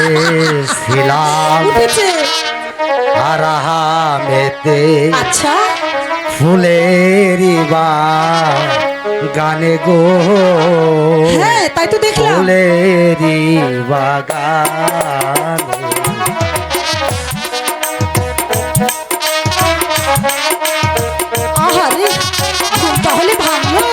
শুয়েছিলাম উঠেছে। আরামেতে আচ্ছা ফুলেরই গানে গো, হ্যাঁ তাই তো দেখলাম। ফুলেরই বাগানে আহারে ঘুম তাহলে ভাঙলো।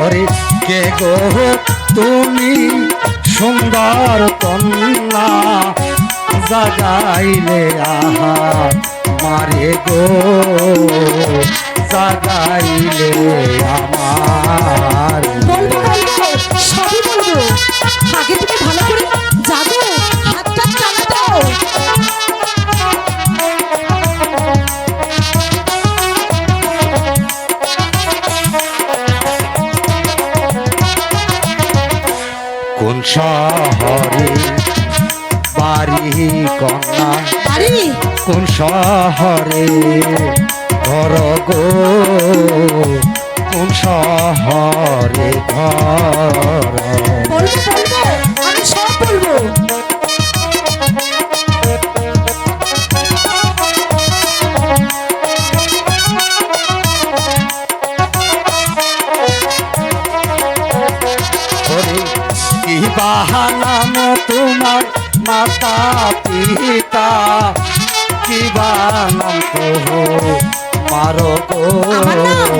ওরে কে গো তুমি সুন্দর কন্যা, জাগাইলে আহা মারে গো, জাগাইলে আমার। বলবো বলবো সবই বলবো, আগে তুমি ভালো করে জাগো, হাতটা চালা দাও। কোন শহরে বাড়ি কন্যা, বাড়ি কোন শহরে ঘর গো, কোন শহরে ঘর। বলবো বলবো আমি সব বলবো। ওরে কি বাহানাম তোমার মাতা পিতা, কি বানাম তো মারো গো, আমার নাম?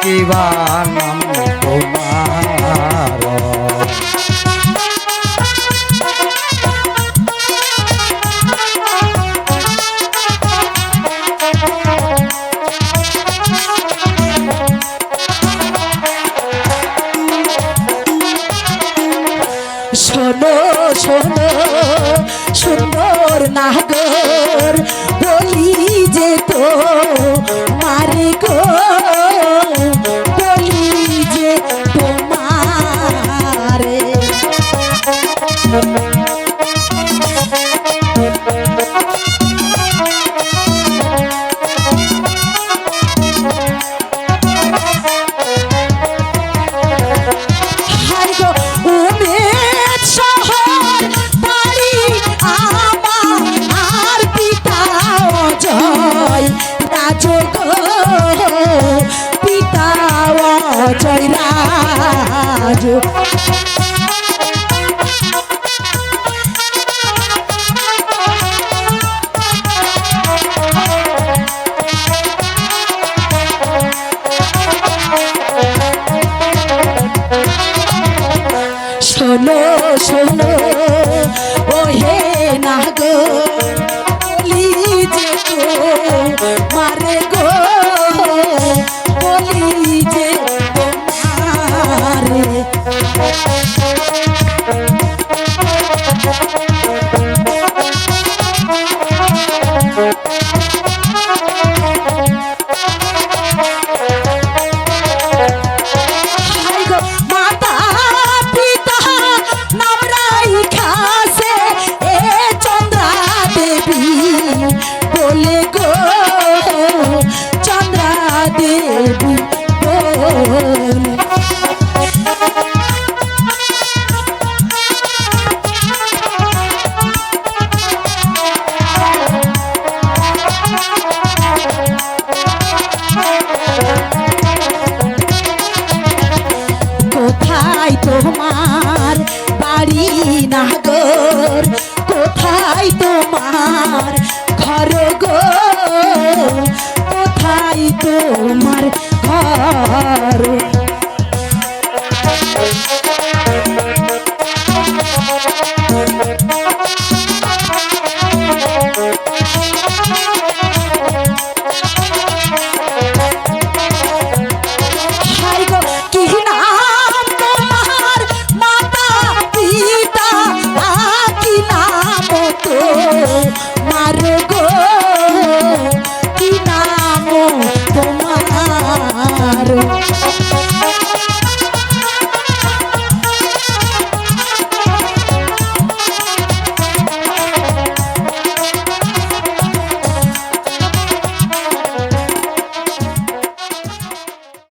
কি বানাম তোমার। শোনো শোনো সুন্দর নাগর